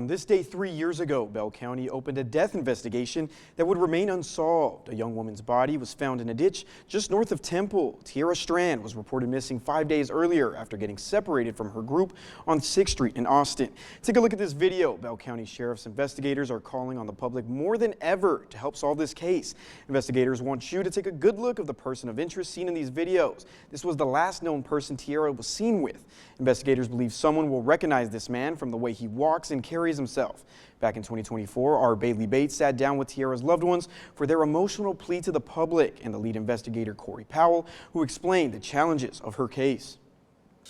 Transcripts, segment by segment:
On this day 3 years ago, Bell County opened a death investigation that would remain unsolved. A young woman's body was found in a ditch just north of Temple. Tiera Strand was reported missing 5 days earlier after getting separated from her group on 6th Street in Austin. Take a look at this video. Bell County Sheriff's investigators are calling on the public more than ever to help solve this case. Investigators want you to take a good look of the person of interest seen in these videos. This was the last known person Tiera was seen with. Investigators believe someone will recognize this man from the way he walks and carries himself. Back in 2024, our Bailey Bates sat down with Tiera's loved ones for their emotional plea to the public and the lead investigator, Corey Powell, who explained the challenges of her case.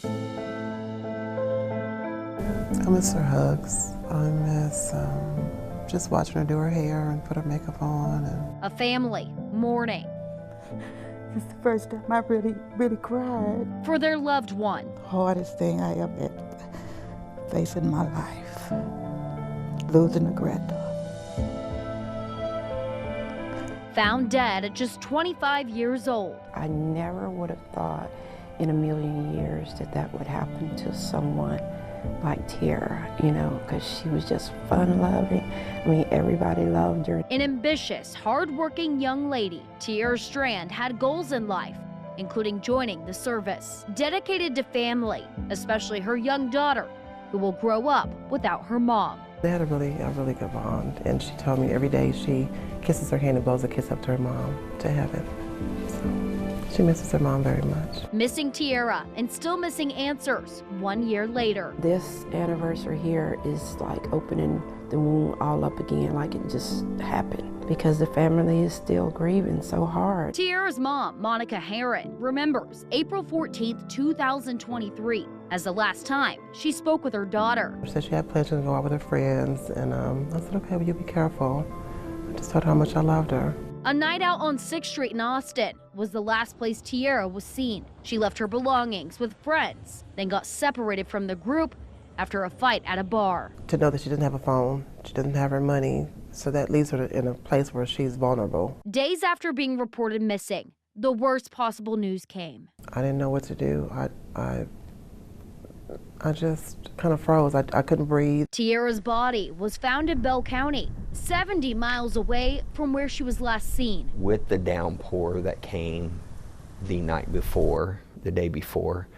I miss her hugs. I miss just watching her do her hair and put her makeup on. A family mourning. It's the first time I really cried. For their loved one. Hardest thing I ever had to face in my life. Losing a granddaughter. Found dead at just 25 years old. I never would have thought in a million years that that would happen to someone like Tiera, you know, because she was just fun-loving. I mean, everybody loved her. An ambitious, hard-working young lady, Tiera Strand had goals in life, including joining the service. Dedicated to family, especially her young daughter, who will grow up without her mom. They had a really good bond, and she told me every day she kisses her hand and blows a kiss up to her mom to heaven. So she misses her mom very much. Missing Tiera and still missing answers 1 year later. This anniversary here is like opening the wound all up again, like it just happened, because the family is still grieving so hard. Tiera's mom, Monica Herron, remembers April 14th, 2023 as the last time she spoke with her daughter. She said she had plans to go out with her friends, and I said, okay, well, you be careful. I just told her how much I loved her. A night out on 6th Street in Austin was the last place Tiera was seen. She left her belongings with friends, then got separated from the group after a fight at a bar. To know that she doesn't have a phone, she doesn't have her money, so that leaves her in a place where she's vulnerable. Days after being reported missing, the worst possible news came. I didn't know what to do. I just kind of froze. I couldn't breathe. Tiera's body was found in Bell County, 70 miles away from where she was last seen. With the downpour that came the night before, the day before,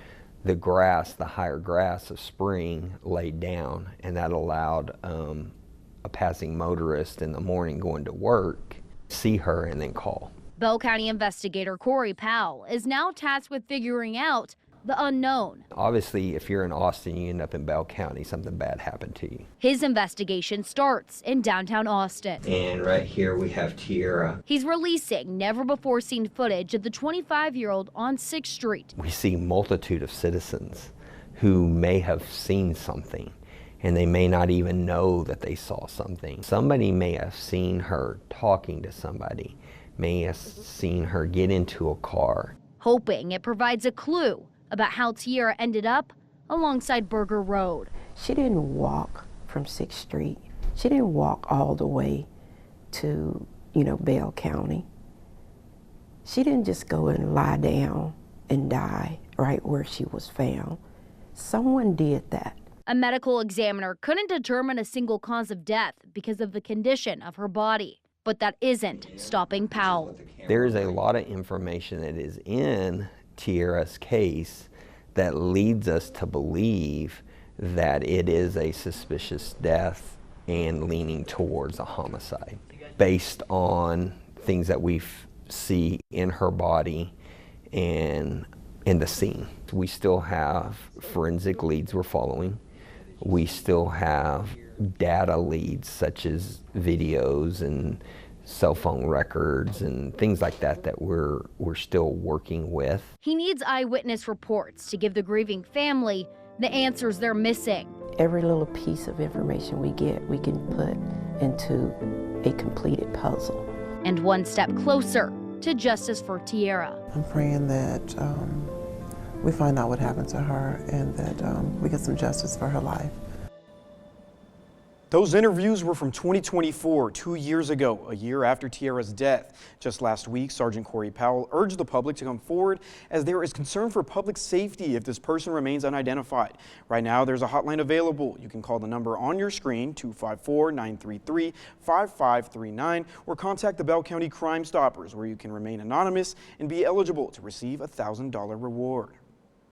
the grass, the higher grass of spring laid down, and that allowed a passing motorist in the morning going to work see her and then call. Bell County investigator Corey Powell is now tasked with figuring out the unknown. Obviously, if you're in Austin, you end up in Bell County, something bad happened to you. His investigation starts in downtown Austin. And right here we have Tiera. He's releasing never-before-seen footage of the 25-year-old on 6th Street. We see multitude of citizens who may have seen something, and they may not even know that they saw something. Somebody may have seen her talking to somebody, may have seen her get into a car. Hoping it provides a clue about how Tiera ended up alongside Burger Road. She didn't walk from 6th Street. She didn't walk all the way to, Bell County. She didn't just go and lie down and die right where she was found. Someone did that. A medical examiner couldn't determine a single cause of death because of the condition of her body. But that isn't stopping Powell. There is a lot of information that is in Tiera's case that leads us to believe that it is a suspicious death and leaning towards a homicide based on things that we see in her body and in the scene. We still have forensic leads we're following. We still have data leads such as videos and cell phone records and things like that that we're still working with. He needs eyewitness reports to give the grieving family the answers they're missing. Every little piece of information we get, we can put into a completed puzzle. And one step closer to justice for Tiera. I'm praying that we find out what happened to her and that we get some justice for her life. Those interviews were from 2024, 2 years ago, a year after Tiera's death. Just last week, Sergeant Corey Powell urged the public to come forward as there is concern for public safety if this person remains unidentified. Right now, there's a hotline available. You can call the number on your screen, 254-933-5539, or contact the Bell County Crime Stoppers, where you can remain anonymous and be eligible to receive a $1,000 reward.